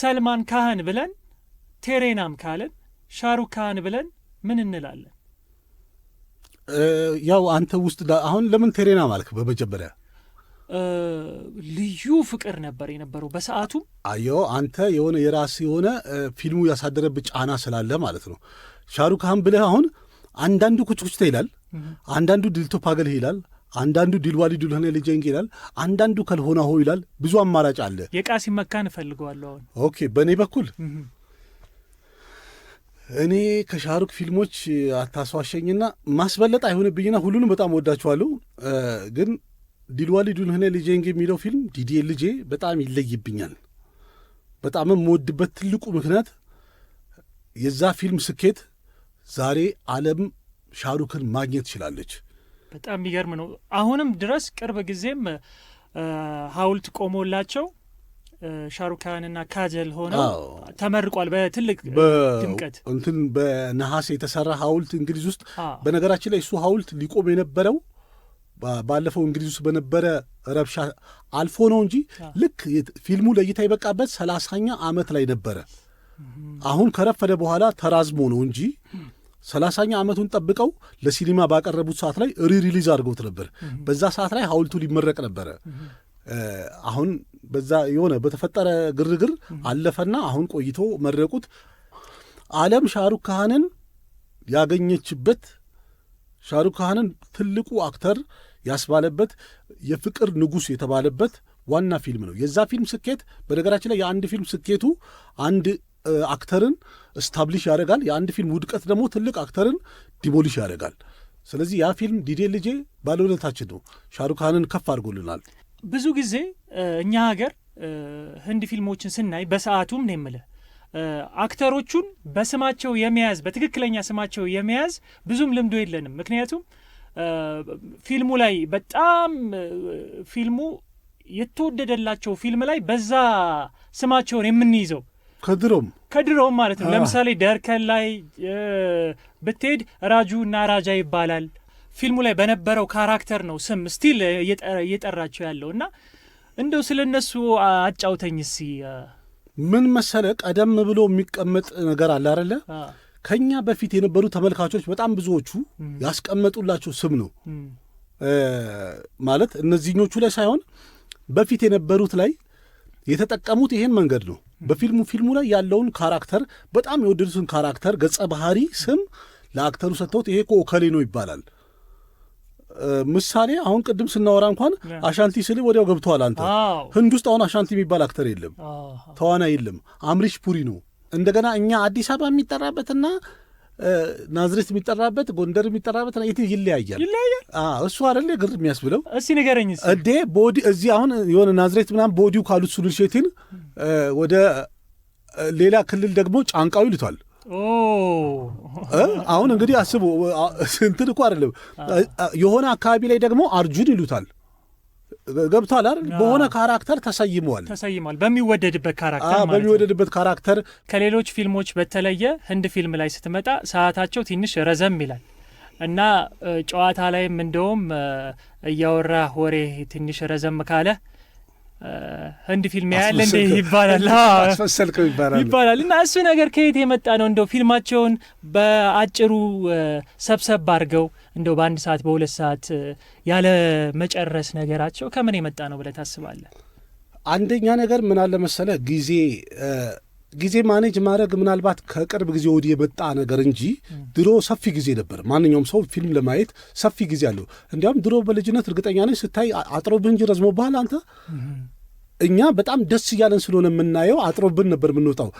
ሰልማን ካህን ብለን ቴሬናም ካለን ሻሩክ ካህን ብለን ምን እንላለን? ያው አንተ ውስጥ አሁን ለምን ቴሬናም አልክ? በመጀመሪያ ልዩ ፍቅር ነበር የነበረው በሰዓቱ። አየው አንተ የሆነ የራስ የሆነ ፊልሙ ያሳደረብህ ጫና ስላለ ማለት ነው። ሻሩክ ካህን ብለህ አሁን አንዳንዱ ኩችኩችታ ይላል፣ አንዳንዱ ድልቶ ፓገል ይላል፣ አንዳንዱ ዲልዋሊ ዱልሆነ ልጄንግ ይላል፣ አንዳንዱ ከልሆና ሆ ይላል። ብዙ አማራጭ አለ። የቃሲም መካን እፈልገዋለሁ አሁን። ኦኬ በእኔ በኩል እኔ ከሻሩክ ፊልሞች አታስዋሸኝና ማስበለጥ አይሆንብኝና ሁሉንም በጣም ወዳቸዋለሁ። ግን ዲልዋሊ ዱልሆነ ልጄንግ የሚለው ፊልም ዲዲኤ ልጄ በጣም ይለይብኛል። በጣም የምወድበት ትልቁ ምክንያት የዛ ፊልም ስኬት ዛሬ ዓለም ሻሩክን ማግኘት ትችላለች። በጣም የሚገርም ነው። አሁንም ድረስ ቅርብ ጊዜም ሐውልት ቆሞላቸው ሻሩክ ካህንና ካጀል ሆነው ተመርቋል በትልቅ ድምቀት። እንትን በነሐስ የተሰራ ሐውልት እንግሊዝ ውስጥ። በነገራችን ላይ እሱ ሐውልት ሊቆም የነበረው ባለፈው እንግሊዝ ውስጥ በነበረ ረብሻ አልፎ ነው እንጂ ልክ ፊልሙ ለእይታ የበቃበት 30ኛ ዓመት ላይ ነበረ። አሁን ከረፈደ በኋላ ተራዝሞ ነው እንጂ 30ኛ ዓመቱን ጠብቀው ለሲኒማ ባቀረቡት ሰዓት ላይ ሪሊዝ አድርገውት ነበር። በዛ ሰዓት ላይ ሐውልቱ ሊመረቅ ነበረ። አሁን በዛ የሆነ በተፈጠረ ግርግር አለፈና አሁን ቆይቶ መረቁት። ዓለም ሻሩክ ካህንን ያገኘችበት፣ ሻሩክ ካህንን ትልቁ አክተር ያስባለበት፣ የፍቅር ንጉሥ የተባለበት ዋና ፊልም ነው። የዛ ፊልም ስኬት በነገራችን ላይ የአንድ ፊልም ስኬቱ አንድ አክተርን ስታብሊሽ ያደርጋል። የአንድ ፊልም ውድቀት ደግሞ ትልቅ አክተርን ዲሞሊሽ ያደርጋል። ስለዚህ ያ ፊልም ዲዲኤ ልጄ ባለውለታችን ነው። ሻሩክ ካህንን ከፍ አድርጎልናል። ብዙ ጊዜ እኛ ሀገር ህንድ ፊልሞችን ስናይ በሰዓቱም ነው የምልህ አክተሮቹን በስማቸው የመያዝ በትክክለኛ ስማቸው የመያዝ ብዙም ልምዶ የለንም። ምክንያቱም ፊልሙ ላይ በጣም ፊልሙ የተወደደላቸው ፊልም ላይ በዛ ስማቸውን የምንይዘው ከድሮም ማለት ነው። ለምሳሌ ደርከን ላይ ብትሄድ ራጁ እና ራጃ ይባላል። ፊልሙ ላይ በነበረው ካራክተር ነው ስም ስቲል እየጠራቸው ያለው እና እንደው ስለ እነሱ አጫውተኝ እስኪ። ምን መሰለ ቀደም ብሎ የሚቀመጥ ነገር አለ አይደለ? ከኛ በፊት የነበሩ ተመልካቾች በጣም ብዙዎቹ ያስቀመጡላቸው ስም ነው ማለት እነዚህኞቹ ላይ ሳይሆን በፊት የነበሩት ላይ የተጠቀሙት ይሄን መንገድ ነው። ፊልሙ ላይ ያለውን ካራክተር በጣም የወደዱትን ካራክተር ገጸ ባህሪ ስም ለአክተሩ ሰጥተውት ይሄ እኮ እከሌ ነው ይባላል። ምሳሌ አሁን ቅድም ስናወራ እንኳን አሻንቲ ስል ወዲያው ገብተዋል። አንተ ህንድ ውስጥ አሁን አሻንቲ የሚባል አክተር የለም፣ ተዋና የለም። አምሪሽ ፑሪ ነው። እንደገና እኛ አዲስ አበባ የሚጠራበትና ናዝሬት የሚጠራበት ጎንደር የሚጠራበት የት ይለያያል። እሱ አይደለ ግር የሚያስብለው። እስቲ ንገረኝ እዴ ቦዲ እዚህ አሁን የሆነ ናዝሬት ምናምን ቦዲው ካሉት ሱሉል ሼቲን ወደ ሌላ ክልል ደግሞ ጫንቃው ይሉታል። አሁን እንግዲህ አስቡ እንትን እኮ አይደለም። የሆነ አካባቢ ላይ ደግሞ አርጁን ይሉታል። ገብቷል አይደል? በሆነ ካራክተር ተሰይሟል። በሚወደድበት ካራክተር ማለት ነው። በሚወደድበት ካራክተር ከሌሎች ፊልሞች በተለየ ህንድ ፊልም ላይ ስትመጣ ሰዓታቸው ትንሽ ረዘም ይላል እና ጨዋታ ላይም እንደውም እያወራ ወሬ ትንሽ ረዘም ካለ ህንድ ፊልም ያለ እንደ ይባላል አስፈሰልከው ይባላል። እና እሱ ነገር ከየት የመጣ ነው? እንደው ፊልማቸውን በአጭሩ ሰብሰብ አድርገው እንደው በአንድ ሰዓት በሁለት ሰዓት ያለ መጨረስ ነገራቸው ከምን የመጣ ነው ብለህ ታስባለህ? አንደኛ ነገር ምን አለ መሰለህ ጊዜ ማኔጅ ማድረግ ምናልባት ከቅርብ ጊዜ ወዲህ የመጣ ነገር እንጂ ድሮ ሰፊ ጊዜ ነበር። ማንኛውም ሰው ፊልም ለማየት ሰፊ ጊዜ አለው። እንዲያውም ድሮ በልጅነት እርግጠኛ ነኝ ስታይ አጥሮብህ እንጂ ረዝሞብሃል አንተ። እኛ በጣም ደስ እያለን ስለሆነ የምናየው አጥሮብን ነበር የምንወጣው።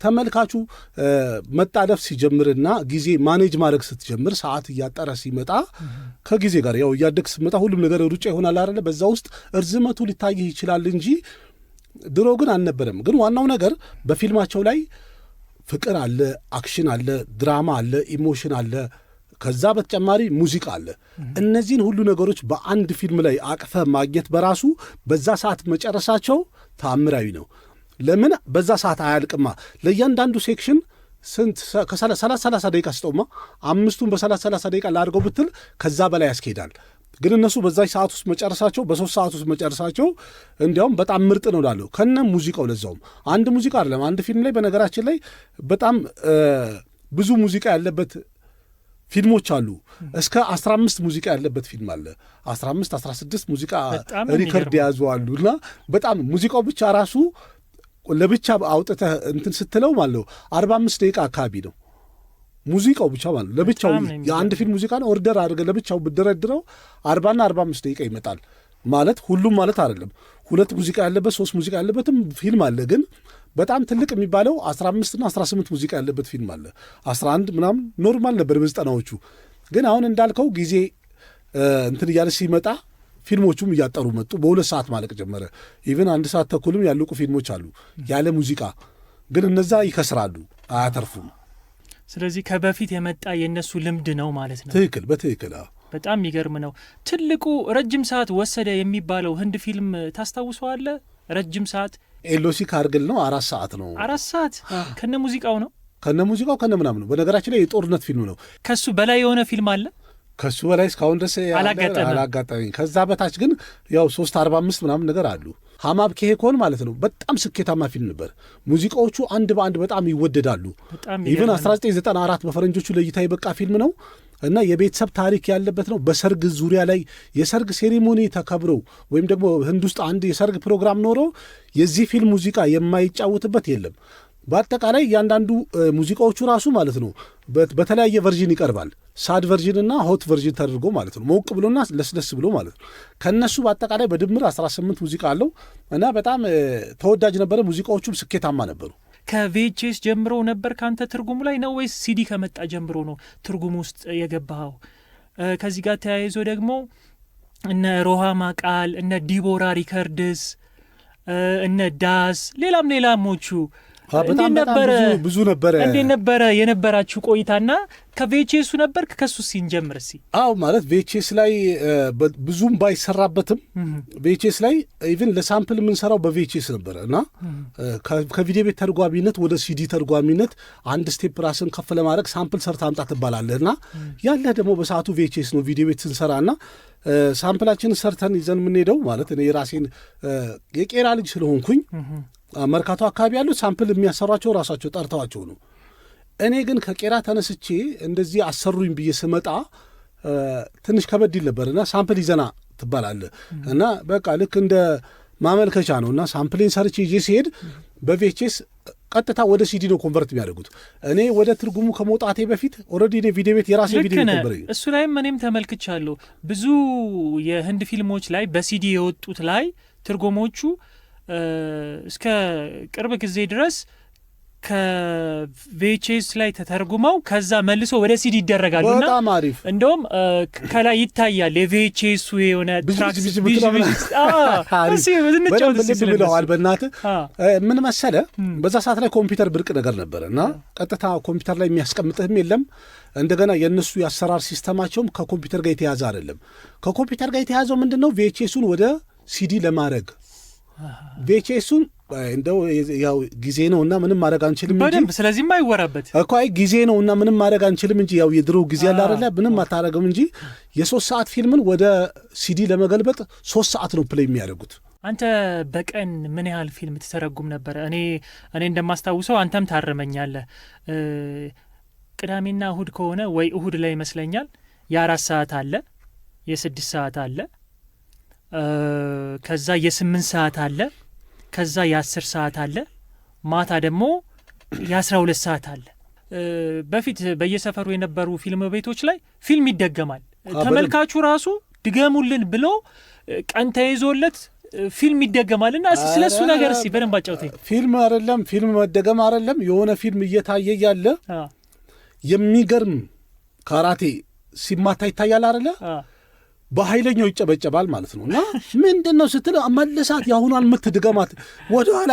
ተመልካቹ መጣደፍ ሲጀምርና ጊዜ ማኔጅ ማድረግ ስትጀምር ሰዓት እያጠረ ሲመጣ ከጊዜ ጋር ያው እያደግ ስትመጣ ሁሉም ነገር ሩጫ ይሆናል አይደለ? በዛ ውስጥ እርዝመቱ ሊታይህ ይችላል እንጂ ድሮ ግን አልነበረም። ግን ዋናው ነገር በፊልማቸው ላይ ፍቅር አለ፣ አክሽን አለ፣ ድራማ አለ፣ ኢሞሽን አለ፣ ከዛ በተጨማሪ ሙዚቃ አለ። እነዚህን ሁሉ ነገሮች በአንድ ፊልም ላይ አቅፈ ማግኘት በራሱ በዛ ሰዓት መጨረሳቸው ተአምራዊ ነው። ለምን በዛ ሰዓት አያልቅማ። ለእያንዳንዱ ሴክሽን ስንት ከ30 ደቂቃ ስጠውማ 5ቱን በ30 ደቂቃ ላድርገው ብትል ከዛ በላይ ያስኬዳል። ግን እነሱ በዛች ሰዓት ውስጥ መጨረሳቸው በ3 ሰዓት ውስጥ መጨረሳቸው እንዲያውም በጣም ምርጥ ነው እላለሁ። ከነ ሙዚቃው ለዛውም አንድ ሙዚቃ አይደለም። አንድ ፊልም ላይ በነገራችን ላይ በጣም ብዙ ሙዚቃ ያለበት ፊልሞች አሉ። እስከ 15 ሙዚቃ ያለበት ፊልም አለ። 15 16 ሙዚቃ ሪከርድ የያዙ አሉ። እና በጣም ሙዚቃው ብቻ ራሱ ለብቻ አውጥተህ እንትን ስትለው ማለት ነው 45 ደቂቃ አካባቢ ነው ሙዚቃው ብቻ ማለት ነው። ለብቻው የአንድ ፊልም ሙዚቃ ነው ኦርደር አድርገህ ለብቻው ብደረድረው 40ና 45 ደቂቃ ይመጣል ማለት ሁሉም ማለት አይደለም። 2 ሙዚቃ ያለበት 3 ሙዚቃ ያለበትም ፊልም አለ። ግን በጣም ትልቅ የሚባለው 15ና 18 ሙዚቃ ያለበት ፊልም አለ። 11 ምናምን ኖርማል ነበር በዘጠናዎቹ። ግን አሁን እንዳልከው ጊዜ እንትን እያለ ሲመጣ ፊልሞቹም እያጠሩ መጡ። በ2 ሰዓት ማለቅ ጀመረ። ኢቨን 1 ሰዓት ተኩልም ያለቁ ፊልሞች አሉ ያለ ሙዚቃ። ግን እነዛ ይከስራሉ፣ አያተርፉም። ስለዚህ ከበፊት የመጣ የእነሱ ልምድ ነው ማለት ነው። ትክክል፣ በትክክል በጣም የሚገርም ነው። ትልቁ ረጅም ሰዓት ወሰደ የሚባለው ህንድ ፊልም ታስታውሰዋለህ? ረጅም ሰዓት ኤልኦሲ ካርግል ነው። 4 ሰዓት ነው። 4 ሰዓት ከነ ሙዚቃው ነው። ከነ ሙዚቃው ከነ ምናምን ነው። በነገራችን ላይ የጦርነት ፊልም ነው። ከሱ በላይ የሆነ ፊልም አለ? ከሱ በላይ እስካሁን ድረስ አላጋጠመኝ። ከዛ በታች ግን ያው 3:45 ምናምን ነገር አሉ። ሀማብ ኬሄኮን ማለት ነው። በጣም ስኬታማ ፊልም ነበር። ሙዚቃዎቹ አንድ በአንድ በጣም ይወደዳሉ። ኢቨን 1994 በፈረንጆቹ ለእይታ የበቃ ፊልም ነው እና የቤተሰብ ታሪክ ያለበት ነው። በሰርግ ዙሪያ ላይ የሰርግ ሴሬሞኒ ተከብረው ወይም ደግሞ ህንድ ውስጥ አንድ የሰርግ ፕሮግራም ኖሮ የዚህ ፊልም ሙዚቃ የማይጫወትበት የለም። በአጠቃላይ እያንዳንዱ ሙዚቃዎቹ ራሱ ማለት ነው በተለያየ ቨርዥን ይቀርባል። ሳድ ቨርዥን እና ሆት ቨርዥን ተደርጎ ማለት ነው። ሞቅ ብሎና ለስለስ ብሎ ማለት ነው። ከነሱ በአጠቃላይ በድምር 18 ሙዚቃ አለው እና በጣም ተወዳጅ ነበረ። ሙዚቃዎቹም ስኬታማ ነበሩ። ከቪኤችኤስ ጀምሮ ነበር ካንተ ትርጉሙ ላይ ነው ወይስ ሲዲ ከመጣ ጀምሮ ነው ትርጉሙ ውስጥ የገባኸው? ከዚህ ጋር ተያይዞ ደግሞ እነ ሮሃማ ቃል፣ እነ ዲቦራ ሪከርድስ፣ እነ ዳስ ሌላሞቹ በጣም ብዙ ነበረ። እንዴት ነበረ የነበራችሁ ቆይታና ከቪኤችኤሱ ነበር? ከሱ ሲንጀምር እስኪ። አዎ ማለት ቪኤችኤስ ላይ ብዙም ባይሰራበትም ቪኤችኤስ ላይ ኢቭን ለሳምፕል የምንሰራው በቪኤችኤስ ነበረ እና ከቪዲዮ ቤት ተርጓሚነት ወደ ሲዲ ተርጓሚነት አንድ ስቴፕ ራስን ከፍ ለማድረግ ሳምፕል ሰርታ አምጣ ትባላለህ እና ያለህ ደግሞ በሰዓቱ ቪኤችኤስ ነው። ቪዲዮ ቤት ስንሰራ እና ሳምፕላችንን ሰርተን ይዘን የምንሄደው ማለት እኔ የራሴን የቄራ ልጅ ስለሆንኩኝ መርካቶ አካባቢ ያሉት ሳምፕል የሚያሰሯቸው ራሳቸው ጠርተዋቸው ነው። እኔ ግን ከቄራ ተነስቼ እንደዚህ አሰሩኝ ብዬ ስመጣ ትንሽ ከበድ ይል ነበርና ሳምፕል ይዘና ትባላለህ እና በቃ ልክ እንደ ማመልከቻ ነው እና ሳምፕሌን ሰርቼ ይዤ ሲሄድ በቪኤችኤስ ቀጥታ ወደ ሲዲ ነው ኮንቨርት የሚያደርጉት። እኔ ወደ ትርጉሙ ከመውጣቴ በፊት ኦልሬዲ እኔ ቪዲዮ ቤት የራሴ ቪዲዮ ቤት ነበረኝ። እሱ ላይም እኔም ተመልክቻለሁ። ብዙ የህንድ ፊልሞች ላይ በሲዲ የወጡት ላይ ትርጉሞቹ እስከ ቅርብ ጊዜ ድረስ ከቪኤችኤስ ላይ ተተርጉመው ከዛ መልሶ ወደ ሲዲ ይደረጋሉ። በጣም አሪፍ። እንደውም ከላይ ይታያል የቪኤችኤሱ የሆነ ትራክስ ብለዋል። በእናትህ ምን መሰለ በዛ ሰዓት ላይ ኮምፒውተር ብርቅ ነገር ነበረ እና ቀጥታ ኮምፒውተር ላይ የሚያስቀምጥህም የለም። እንደገና የእነሱ የአሰራር ሲስተማቸውም ከኮምፒውተር ጋር የተያዘ አይደለም። ከኮምፒውተር ጋር የተያዘው ምንድን ነው? ቪኤችኤሱን ወደ ሲዲ ለማድረግ ቪኤችኤሱን እንደው ያው ጊዜ ነው እና ምንም ማድረግ አንችልም እንጂ በደንብ ስለዚህም አይወራበት እኮ ጊዜ ነው እና ምንም ማድረግ አንችልም እንጂ ያው የድሮ ጊዜ ያለ አይደለ ምንም አታረገም እንጂ የ3 ሰዓት ፊልምን ወደ ሲዲ ለመገልበጥ 3 ሰዓት ነው ፕሌይ የሚያደርጉት። አንተ በቀን ምን ያህል ፊልም ትተረጉም ነበር? እኔ እንደማስታውሰው አንተም ታረመኛለህ። ቅዳሜና እሁድ ከሆነ ወይ እሁድ ላይ ይመስለኛል የ4 ሰዓት አለ፣ የ6 ሰዓት አለ፣ ከዛ የ8 ሰዓት አለ፣ ከዛ የ10 ሰዓት አለ፣ ማታ ደግሞ የ12 ሰዓት አለ። በፊት በየሰፈሩ የነበሩ ፊልም ቤቶች ላይ ፊልም ይደገማል። ተመልካቹ ራሱ ድገሙልን ብሎ ቀን ተይዞለት ፊልም ይደገማልና ስለሱ ነገር እስቲ በደንብ አጫውተኝ። ፊልም አይደለም ፊልም መደገም አይደለም። የሆነ ፊልም እየታየ ያለ የሚገርም ካራቴ ሲማታ ይታያል አይደለ? በኃይለኛው ይጨበጨባል ማለት ነው። እና ምንድን ነው ስትል መልሳት ያሁኗን የምትድገማት ወደኋላ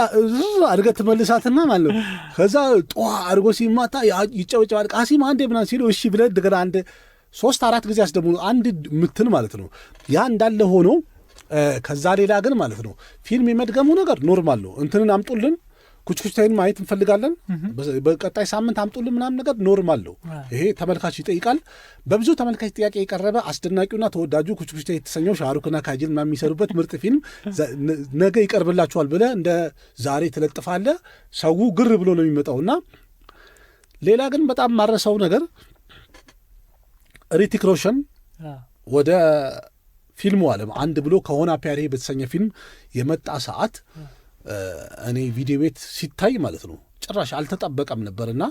አድርገህ ትመልሳትና ማለት ነው። ከዛ ጧ አድርጎ ሲማታ ይጨበጨባል። ቃሲም አንዴ ምናምን ሲለው እሺ ብለህ እንደገና አንድ 3-4 ጊዜ አስደግሞ አንድ ምትን ማለት ነው። ያ እንዳለ ሆኖ ከዛ ሌላ ግን ማለት ነው ፊልም የመድገሙ ነገር ኖርማል ነው። እንትንን አምጡልን ኩችኩችታይን ማየት እንፈልጋለን፣ በቀጣይ ሳምንት አምጡልን ምናምን ነገር ኖርማል ነው። ይሄ ተመልካች ይጠይቃል። በብዙ ተመልካች ጥያቄ የቀረበ አስደናቂውና ተወዳጁ ኩችኩችታይ የተሰኘው ሻሩክና ካጅል ምናምን የሚሰሩበት ምርጥ ፊልም ነገ ይቀርብላችኋል ብለህ እንደ ዛሬ ትለጥፋለህ። ሰው ግር ብሎ ነው የሚመጣውና ሌላ ግን በጣም ማረሰው ነገር ሪቲክ ሮሽን ወደ ፊልሙ ዓለም አንድ ብሎ ከሆነ ፒያሬ በተሰኘ ፊልም የመጣ ሰዓት እኔ ቪዲዮ ቤት ሲታይ ማለት ነው ጭራሽ አልተጠበቀም ነበርና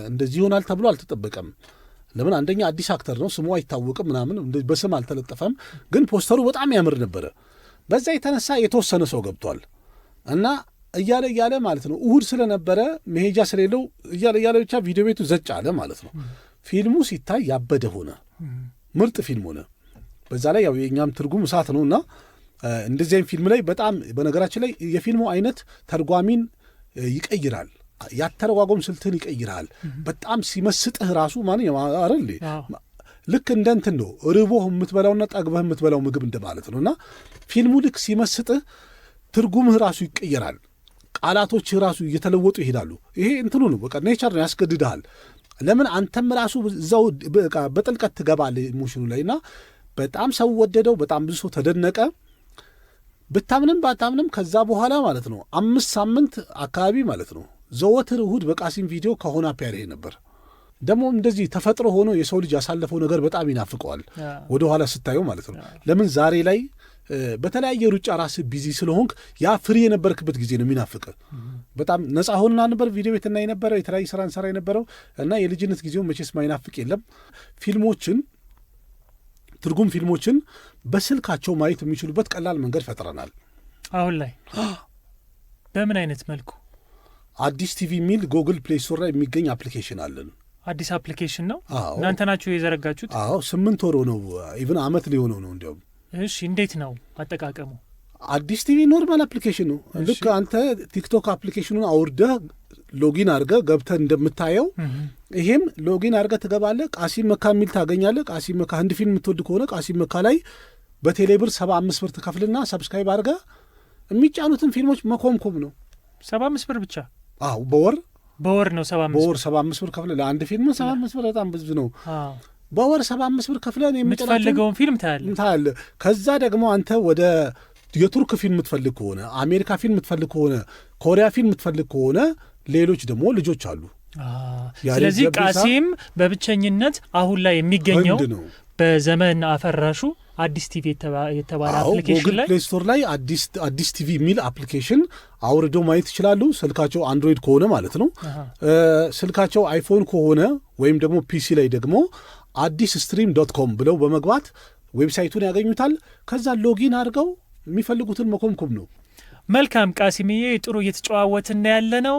እንደዚህ ይሆናል ተብሎ አልተጠበቀም። ለምን አንደኛ አዲስ አክተር ነው፣ ስሙ አይታወቅም ምናምን በስም አልተለጠፈም፣ ግን ፖስተሩ በጣም ያምር ነበረ። በዛ የተነሳ የተወሰነ ሰው ገብቷል እና እያለ ማለት ነው እሁድ ስለነበረ መሄጃ ስለሌለው እያለ ብቻ ቪዲዮ ቤቱ ዘጭ አለ ማለት ነው። ፊልሙ ሲታይ ያበደ ሆነ፣ ምርጥ ፊልም ሆነ። በዛ ላይ ያው የእኛም ትርጉም እሳት ነውና እንደዚህ አይነት ፊልም ላይ በጣም በነገራችን ላይ የፊልሙ አይነት ተርጓሚን ይቀይራል፣ ያተረጓጎም ስልትን ይቀይራል። በጣም ሲመስጥህ ራሱ ማን አይደል ልክ እንደ እንትን ነው ርቦህ የምትበላውና ጠግበህ የምትበላው ምግብ እንደማለት ነውና ፊልሙ ልክ ሲመስጥህ ትርጉምህ ራሱ ይቀየራል። ቃላቶችህ ራሱ እየተለወጡ ይሄዳሉ። ይሄ እንትኑ ነው በቃ ኔቸር ነው፣ ያስገድድሃል። ለምን አንተም ራሱ እዛው በጥልቀት ትገባለህ ኢሞሽኑ ላይና በጣም ሰው ወደደው። በጣም ብዙ ሰው ተደነቀ። ብታምንም ባታምንም ከዛ በኋላ ማለት ነው 5 ሳምንት አካባቢ ማለት ነው ዘወትር እሁድ በቃሲም ቪዲዮ ከሆነ ፒያሬ ነበር። ደግሞ እንደዚህ ተፈጥሮ ሆኖ የሰው ልጅ ያሳለፈው ነገር በጣም ይናፍቀዋል ወደ ኋላ ስታየው ማለት ነው። ለምን ዛሬ ላይ በተለያየ ሩጫ ራስህ ቢዚ ስለሆንክ ያ ፍሪ የነበርክበት ጊዜ ነው የሚናፍቅ። በጣም ነፃ ሆንና ነበር ቪዲዮ ቤት እና የነበረው የተለያዩ ስራ እንሰራ የነበረው እና የልጅነት ጊዜው መቼስ ማይናፍቅ የለም። ትርጉም ፊልሞችን በስልካቸው ማየት የሚችሉበት ቀላል መንገድ ፈጥረናል አሁን ላይ። በምን አይነት መልኩ? አዲስ ቲቪ የሚል ጉግል ፕሌይ ስቶር ላይ የሚገኝ አፕሊኬሽን አለን። አዲስ አፕሊኬሽን ነው? እናንተ ናችሁ የዘረጋችሁት? አዎ 8 ወር ነው፣ ኢቭን አመት ሊሆነው ነው እንዲያውም። እሺ እንዴት ነው አጠቃቀሙ? አዲስ ቲቪ ኖርማል አፕሊኬሽን ነው። ልክ አንተ ቲክቶክ አፕሊኬሽኑን አውርደህ ሎጊን አድርገህ ገብተህ እንደምታየው ይሄም ሎጊን አድርገህ ትገባለህ። ቃሲም መካ የሚል ታገኛለህ። ቃሲም መካ ህንድ ፊልም የምትወድ ከሆነ ቃሲም መካ ላይ በቴሌብር 75 ብር ትከፍልና ሰብስክራይብ አድርገህ የሚጫኑትን ፊልሞች መኮምኮም ነው። 75 ብር ብቻ? አዎ በወር ነው 75 ብር ከፍለህ ለአንድ ፊልም 75 ብር በጣም ብዙ ነው። በወር 75 ብር ከፍለህ የምትፈልገውን ፊልም ታያለህ። ከዛ ደግሞ አንተ ወደ የቱርክ ፊልም የምትፈልግ ከሆነ፣ አሜሪካ ፊልም የምትፈልግ ከሆነ፣ ኮሪያ ፊልም የምትፈልግ ከሆነ ሌሎች ደግሞ ልጆች አሉ። ስለዚህ ቃሲም በብቸኝነት አሁን ላይ የሚገኘው በዘመን አፈራሹ አዲስ ቲቪ የተባለ አፕሊኬሽን ላይ ፕሌይ ስቶር ላይ አዲስ ቲቪ የሚል አፕሊኬሽን አውርደው ማየት ይችላሉ። ስልካቸው አንድሮይድ ከሆነ ማለት ነው። ስልካቸው አይፎን ከሆነ ወይም ደግሞ ፒሲ ላይ ደግሞ አዲስ ስትሪም .com ብለው በመግባት ዌብሳይቱን ያገኙታል። ከዛ ሎጊን አድርገው የሚፈልጉትን መኮምኮም ነው። መልካም ቃሲምዬ፣ ጥሩ እየተጨዋወትን ያለ ነው።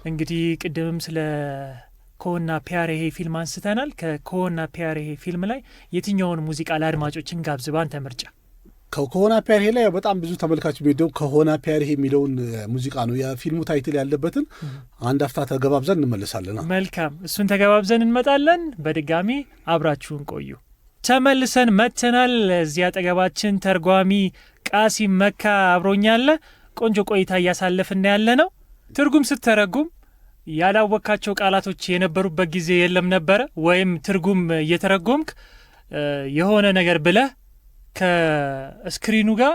እንግዲህ ቅድምም ስለ ኮሆና ፒያሬ ፊልም አንስተናል። ከኮሆና ፒያሬ ፊልም ላይ የትኛውን ሙዚቃ ለአድማጮችን ጋብዝ ባንተ ምርጫ? ከኮሆና ፒያሬ ላይ በጣም ብዙ ተመልካች የሚወደው ኮሆና ፒያሬ የሚለውን ሙዚቃ ነው። የፊልሙ ታይትል ያለበትን አንድ አፍታ ተገባብዘን እንመለሳለን። መልካም፣ እሱን ተገባብዘን እንመጣለን። በድጋሚ አብራችሁን ቆዩ። ተመልሰን መጥተናል። እዚህ አጠገባችን ተርጓሚ ቃሲም መካ አብሮኛለ። ቆንጆ ቆይታ እያሳለፍን ያለ ነው። ትርጉም ስተረጉም ያላወካቸው ቃላቶች የነበሩበት ጊዜ የለም ነበረ? ወይም ትርጉም እየተረጎምክ የሆነ ነገር ብለህ ከስክሪኑ ጋር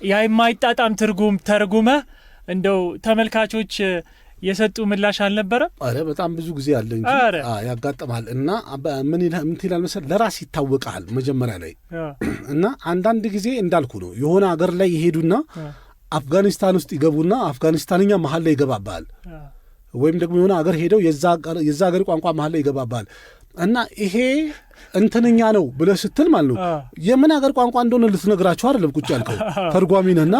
የማይጣጣም ትርጉም ተርጉመህ እንደው ተመልካቾች የሰጡ ምላሽ አልነበረ? አረ በጣም ብዙ ጊዜ አለ እንጂ ያጋጥማል። እና ምን ይላል መሰል ለራስ ይታወቃል መጀመሪያ ላይ እና አንዳንድ ጊዜ እንዳልኩ ነው የሆነ አገር ላይ ይሄዱና አፍጋኒስታን ውስጥ ይገቡና አፍጋኒስታንኛ መሀል ላይ ይገባባል። ወይም ደግሞ የሆነ አገር ሄደው የዛ አገር ቋንቋ መሀል ላይ ይገባባል እና ይሄ እንትንኛ ነው ብለህ ስትል ማለት ነው የምን አገር ቋንቋ እንደሆነ ልትነግራቸው አይደለም ቁጭ ያልከው ተርጓሚንና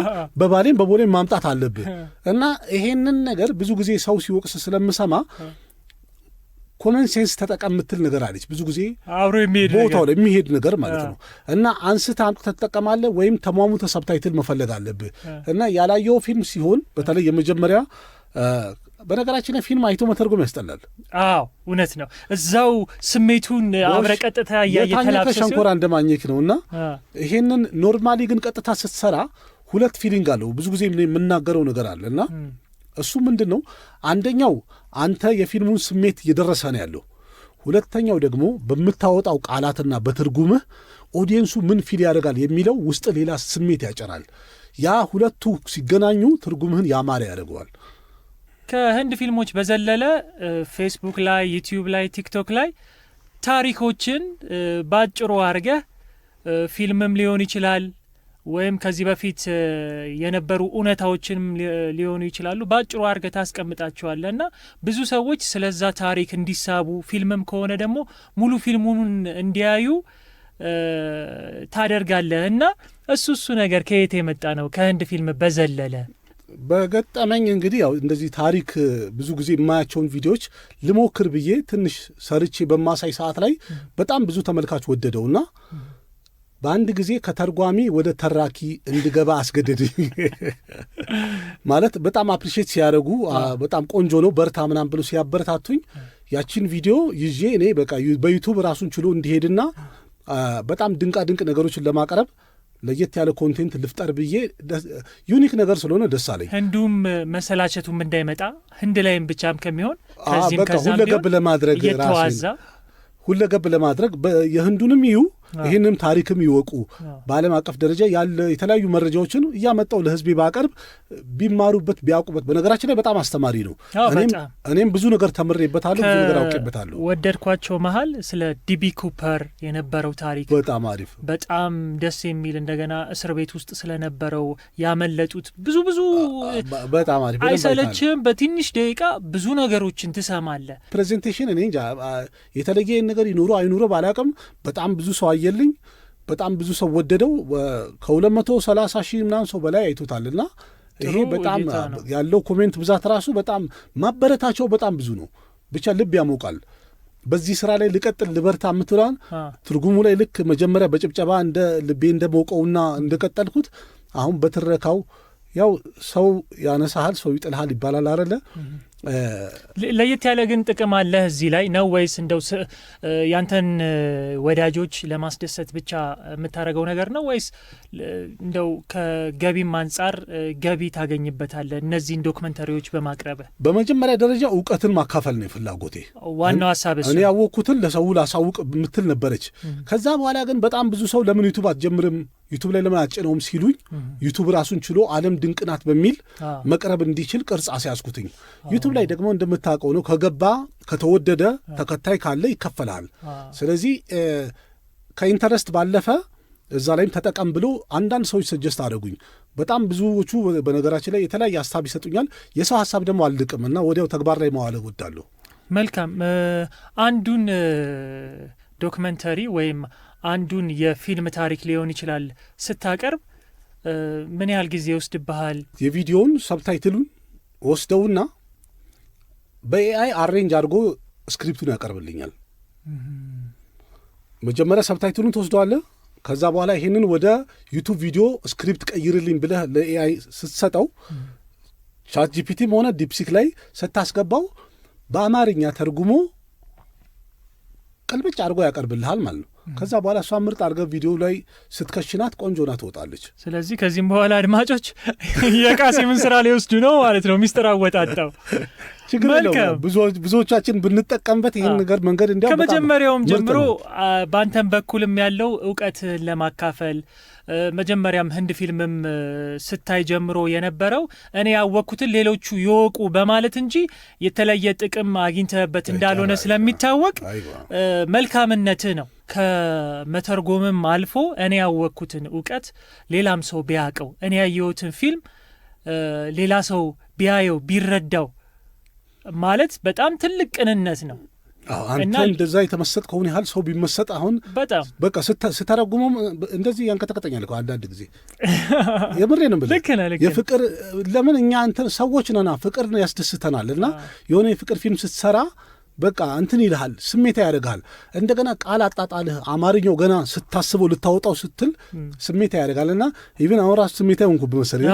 በቦሌም ማምጣት አለብህ። እና ይሄንን ነገር ብዙ ጊዜ ሰው ሲወቅስ ስለምሰማ ኮመን ሴንስ ተጠቀም የምትል ነገር አለች። ብዙ ጊዜ አብሮ ቦታው ላይ የሚሄድ ነገር ማለት ነው። እና አንስተህ አምጥተህ ትጠቀማለህ ወይም ተሟሙተህ ሰብታይትል መፈለግ አለብህ። እና ያላየው ፊልም ሲሆን በተለይ የመጀመሪያ በነገራችን ላይ ፊልም አይቶ መተርጎም ያስጠላል። አዎ እውነት ነው። እዛው ስሜቱን አብረ ቀጥታ እያየተላብሰ ሸንኮራ እንደማኘክ ነው። እና ይሄንን ኖርማሊ ግን ቀጥታ ስትሰራ ሁለት ፊሊንግ አለው። ብዙ ጊዜ የምናገረው ነገር አለ እና እሱ ምንድን ነው? አንደኛው አንተ የፊልሙን ስሜት እየደረሰ ነው ያለው። ሁለተኛው ደግሞ በምታወጣው ቃላትና በትርጉምህ ኦዲየንሱ ምን ፊል ያደርጋል የሚለው ውስጥ ሌላ ስሜት ያጨራል። ያ ሁለቱ ሲገናኙ ትርጉምህን ያማረ ያደርገዋል። ከህንድ ፊልሞች በዘለለ ፌስቡክ ላይ፣ ዩቲዩብ ላይ፣ ቲክቶክ ላይ ታሪኮችን ባጭሩ አድርገህ ፊልምም ሊሆን ይችላል ወይም ከዚህ በፊት የነበሩ እውነታዎችንም ሊሆኑ ይችላሉ ባጭሩ አድርገህ ታስቀምጣቸዋለህ እና ብዙ ሰዎች ስለዛ ታሪክ እንዲሳቡ ፊልምም ከሆነ ደግሞ ሙሉ ፊልሙን እንዲያዩ ታደርጋለህ እና እሱ ነገር ከየት የመጣ ነው? ከህንድ ፊልም በዘለለ በገጠመኝ እንግዲህ ያው እንደዚህ ታሪክ ብዙ ጊዜ የማያቸውን ቪዲዮዎች ልሞክር ብዬ ትንሽ ሰርቼ በማሳይ ሰዓት ላይ በጣም ብዙ ተመልካች ወደደውና በአንድ ጊዜ ከተርጓሚ ወደ ተራኪ እንድገባ አስገደደኝ። ማለት በጣም አፕሪሼት ሲያደርጉ በጣም ቆንጆ ነው በርታ ምናምን ብሎ ሲያበረታቱኝ ያቺን ቪዲዮ ይዤ እኔ በቃ በዩቱብ ራሱን ችሎ እንዲሄድና በጣም ድንቃ ድንቅ ነገሮችን ለማቅረብ ለየት ያለ ኮንቴንት ልፍጠር ብዬ ዩኒክ ነገር ስለሆነ ደስ አለኝ። ህንዱም መሰላቸቱም እንዳይመጣ ህንድ ላይም ብቻም ከሚሆን ከዚህም ከዛም ሁለገብ ለማድረግ ሁለገብ ለማድረግ የህንዱንም ይዩ ይህንም ታሪክም ይወቁ በዓለም አቀፍ ደረጃ ያለ የተለያዩ መረጃዎችን እያመጣው ለህዝቤ ባቀርብ ቢማሩበት ቢያውቁበት። በነገራችን ላይ በጣም አስተማሪ ነው። እኔም ብዙ ነገር ተምሬበታለሁ፣ ብዙ ነገር አውቄበታለሁ። ወደድኳቸው መሀል ስለ ዲቢ ኩፐር የነበረው ታሪክ በጣም አሪፍ፣ በጣም ደስ የሚል እንደገና እስር ቤት ውስጥ ስለነበረው ያመለጡት ብዙ በጣም አሪፍ አይሰለችም። በትንሽ ደቂቃ ብዙ ነገሮችን ትሰማለህ። ፕሬዘንቴሽን እኔ እንጃ የተለየ ነገር ይኖሩ አይኖሩ ባላቅም በጣም ብዙ ሰው አየልኝ። በጣም ብዙ ሰው ወደደው። ከ230 ሺህ ምናምን ሰው በላይ አይቶታልና ይሄ በጣም ያለው ኮሜንት ብዛት ራሱ በጣም ማበረታቸው በጣም ብዙ ነው። ብቻ ልብ ያሞቃል። በዚህ ስራ ላይ ልቀጥል ልበርታ የምትለዋን ትርጉሙ ላይ ልክ መጀመሪያ በጭብጨባ እንደ ልቤ እንደሞቀውና እንደቀጠልኩት አሁን በትረካው ያው ሰው ያነሳሃል ሰው ይጥልሃል ይባላል አይደለ? ለየት ያለ ግን ጥቅም አለ እዚህ ላይ ነው ወይስ እንደው ያንተን ወዳጆች ለማስደሰት ብቻ የምታደርገው ነገር ነው ወይስ እንደው ከገቢም አንጻር ገቢ ታገኝበታለህ እነዚህን ዶክመንተሪዎች በማቅረብ? በመጀመሪያ ደረጃ እውቀትን ማካፈል ነው ፍላጎቴ። ዋናው ሀሳብ እሱ። እኔ ያወቅኩትን ለሰው ላሳውቅ የምትል ነበረች። ከዛ በኋላ ግን በጣም ብዙ ሰው ለምን ዩቱብ አትጀምርም ዩቱብ ላይ ለምን አትጭነውም ሲሉኝ ዩቱብ ራሱን ችሎ ዓለም ድንቅ ናት በሚል መቅረብ እንዲችል ቅርጽ አስያዝኩትኝ። ዩቱብ ላይ ደግሞ እንደምታውቀው ነው ከገባ ከተወደደ ተከታይ ካለ ይከፈላል። ስለዚህ ከኢንተረስት ባለፈ እዛ ላይም ተጠቀም ብሎ አንዳንድ ሰዎች ሰጀስት አደረጉኝ። በጣም ብዙዎቹ በነገራችን ላይ የተለያየ ሀሳብ ይሰጡኛል። የሰው ሀሳብ ደግሞ አልልቅም እና ወዲያው ተግባር ላይ ማዋል እወዳለሁ። መልካም። አንዱን ዶክመንተሪ ወይም አንዱን የፊልም ታሪክ ሊሆን ይችላል ስታቀርብ ምን ያህል ጊዜ ይወስድብሃል? የቪዲዮውን ሰብታይትሉን ወስደውና በኤአይ አሬንጅ አድርጎ ስክሪፕቱን ያቀርብልኛል። መጀመሪያ ሰብታይትሉን ትወስደዋለህ። ከዛ በኋላ ይህንን ወደ ዩቱብ ቪዲዮ ስክሪፕት ቀይርልኝ ብለህ ለኤአይ ስትሰጠው ቻት ጂፒቲም ሆነ ዲፕሲክ ላይ ስታስገባው በአማርኛ ተርጉሞ ቀልበጭ አድርጎ ያቀርብልሃል ማለት ነው። ከዛ በኋላ እሷ ምርጥ አድርገህ ቪዲዮ ላይ ስትከሽናት ቆንጆና ትወጣለች። ስለዚህ ከዚህም በኋላ አድማጮች የቃሲምን ስራ ሊወስዱ ነው ማለት ነው። ሚስጥር አወጣጣው ችግር የለውም። ብዙዎቻችን ብንጠቀምበት ይህን ነገር መንገድ እንዲያው ከመጀመሪያውም ጀምሮ በአንተም በኩልም ያለው እውቀት ለማካፈል መጀመሪያም ህንድ ፊልምም ስታይ ጀምሮ የነበረው እኔ ያወቅኩትን ሌሎቹ ይወቁ በማለት እንጂ የተለየ ጥቅም አግኝተህበት እንዳልሆነ ስለሚታወቅ መልካምነትህ ነው። ከመተርጎምም አልፎ እኔ ያወቅኩትን እውቀት ሌላም ሰው ቢያቀው እኔ ያየሁትን ፊልም ሌላ ሰው ቢያየው ቢረዳው ማለት በጣም ትልቅ ቅንነት ነው። አንተ እንደዛ የተመሰጥ ከሆነ ያህል ሰው ቢመሰጥ አሁን በጣም በቃ ስተረጉመም እንደዚህ ያንቀጠቀጠኛል እኮ አንዳንድ ጊዜ የምሬንም ብለህ የፍቅር ለምን እኛ አንተ ሰዎች ነና ፍቅር ያስደስተናል እና የሆነ የፍቅር ፊልም ስትሰራ በቃ እንትን ይልሃል፣ ስሜታ ያደርግሃል። እንደገና ቃል አጣጣልህ አማርኛው ገና ስታስበው ልታወጣው ስትል ስሜታ ያደርጋልና ኢቭን አሁን ራሱ ስሜታ ሆንኩብህ መሰለኝ።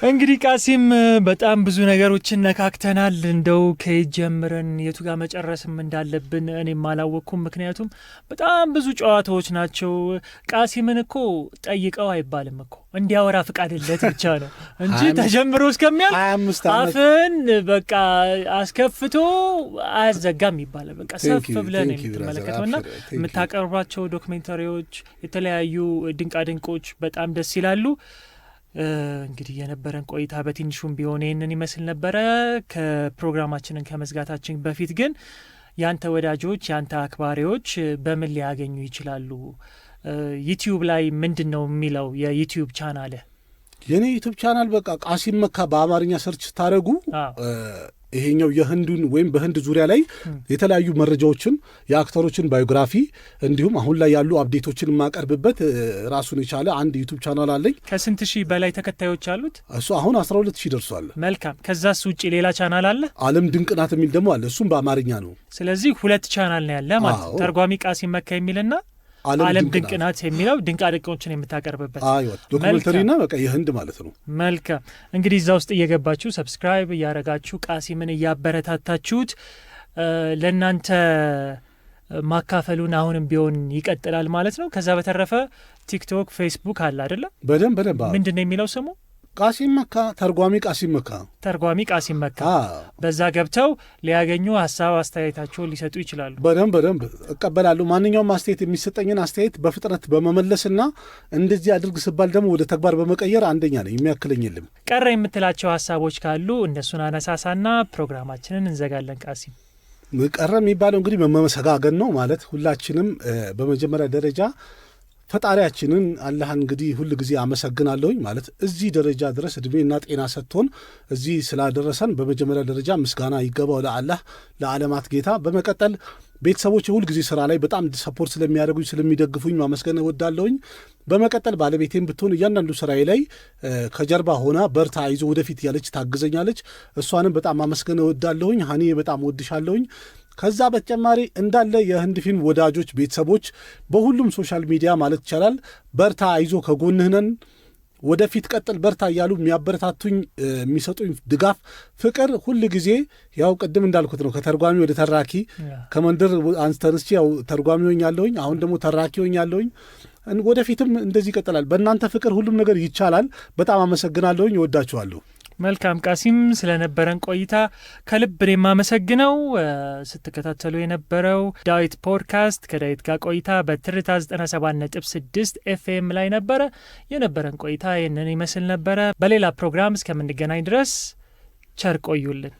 እንግዲህ ቃሲም በጣም ብዙ ነገሮችን ነካክተናል። እንደው ከየት ጀምረን የቱ ጋር መጨረስም እንዳለብን እኔም አላወቅኩም። ምክንያቱም በጣም ብዙ ጨዋታዎች ናቸው። ቃሲምን እኮ ጠይቀው አይባልም እኮ እንዲያወራ ፍቃድለት ብቻ ነው እንጂ ተጀምሮ እስከሚያልቅ አፍን በቃ አስከፍቶ አያዘጋም ይባላል። በቃ ሰፍ ብለን የምትመለከተውና የምታቀርባቸው ዶክሜንታሪዎች፣ የተለያዩ ድንቃድንቆች በጣም ደስ ይላሉ። እንግዲህ የነበረን ቆይታ በትንሹም ቢሆን ይህንን ይመስል ነበረ። ከፕሮግራማችንን ከመዝጋታችን በፊት ግን ያንተ ወዳጆች ያንተ አክባሪዎች በምን ሊያገኙ ይችላሉ? ዩቲዩብ ላይ ምንድን ነው የሚለው የዩቲዩብ ቻናል? የኔ ዩቲዩብ ቻናል በቃ ቃሲም መካ በአማርኛ ሰርች ታደረጉ ይሄኛው የህንዱን ወይም በህንድ ዙሪያ ላይ የተለያዩ መረጃዎችን የአክተሮችን ባዮግራፊ እንዲሁም አሁን ላይ ያሉ አፕዴቶችን የማቀርብበት ራሱን የቻለ አንድ ዩቲዩብ ቻናል አለኝ። ከስንት ሺህ በላይ ተከታዮች አሉት? እሱ አሁን 12,000 ደርሷል። መልካም። ከዛስ ውጪ ሌላ ቻናል አለ? ዓለም ድንቅ ናት የሚል ደግሞ አለ። እሱም በአማርኛ ነው። ስለዚህ 2 ቻናል ነው ያለ ማለት ነው። ተርጓሚ ቃሲም መካ የሚልና ዓለም ድንቅ ናት የሚለው ድንቃድንቆችን የምታቀርብበት ዶክመንተሪና በቃ የህንድ ማለት ነው። መልካም። እንግዲህ እዛ ውስጥ እየገባችሁ ሰብስክራይብ እያረጋችሁ ቃሲምን እያበረታታችሁት ለእናንተ ማካፈሉን አሁንም ቢሆን ይቀጥላል ማለት ነው። ከዛ በተረፈ ቲክቶክ፣ ፌስቡክ አለ አይደለ? በደንብ ምንድን ነው የሚለው ስሙ? ቃሲም መካ፣ ተርጓሚ ቃሲም መካ፣ ተርጓሚ ቃሲም መካ። በዛ ገብተው ሊያገኙ ሀሳብ አስተያየታቸውን ሊሰጡ ይችላሉ። በደንብ እቀበላለሁ። ማንኛውም አስተያየት የሚሰጠኝን አስተያየት በፍጥነት በመመለስና እንደዚህ አድርግ ስባል ደግሞ ወደ ተግባር በመቀየር አንደኛ ነኝ፣ የሚያክለኝ የለም። ቀረ የምትላቸው ሀሳቦች ካሉ እነሱን አነሳሳና ፕሮግራማችንን እንዘጋለን። ቃሲም ቀረ የሚባለው እንግዲህ መመሰጋገን ነው ማለት ሁላችንም በመጀመሪያ ደረጃ ፈጣሪያችንን አላህን እንግዲህ ሁል ጊዜ አመሰግናለሁኝ ማለት እዚህ ደረጃ ድረስ እድሜና ጤና ሰጥቶን እዚህ ስላደረሰን በመጀመሪያ ደረጃ ምስጋና ይገባው ለአላህ ለዓለማት ጌታ። በመቀጠል ቤተሰቦች ሁል ጊዜ ስራ ላይ በጣም ሰፖርት ስለሚያደርጉኝ ስለሚደግፉኝ ማመስገን እወዳለሁኝ። በመቀጠል ባለቤቴም ብትሆን እያንዳንዱ ስራዬ ላይ ከጀርባ ሆና በርታ አይዞ ወደፊት ያለች ታግዘኛለች። እሷንም በጣም ማመስገን እወዳለሁኝ። ሀኒ በጣም እወድሻለሁኝ። ከዛ በተጨማሪ እንዳለ የህንድ ፊልም ወዳጆች ቤተሰቦች በሁሉም ሶሻል ሚዲያ ማለት ይቻላል በርታ አይዞ ከጎንህ ነን ወደፊት ቀጥል በርታ እያሉ የሚያበረታቱኝ የሚሰጡኝ ድጋፍ ፍቅር ሁል ጊዜ ያው ቅድም እንዳልኩት ነው። ከተርጓሚ ወደ ተራኪ ከመንደር አንስተንስቺ ያው ተርጓሚ ሆኛለሁኝ። አሁን ደግሞ ተራኪ ሆኛለሁኝ። ወደፊትም እንደዚህ ይቀጥላል። በእናንተ ፍቅር ሁሉም ነገር ይቻላል። በጣም አመሰግናለሁኝ። እወዳችኋለሁ። መልካም ቃሲም፣ ስለነበረን ቆይታ ከልብ የማመሰግነው። ስትከታተሉ የነበረው ዳዊት ፖድካስት ከዳዊት ጋር ቆይታ በትርታ 97.6 FM ላይ ነበረ። የነበረን ቆይታ ይህንን ይመስል ነበረ። በሌላ ፕሮግራም እስከምንገናኝ ድረስ ቸር ቆዩልን።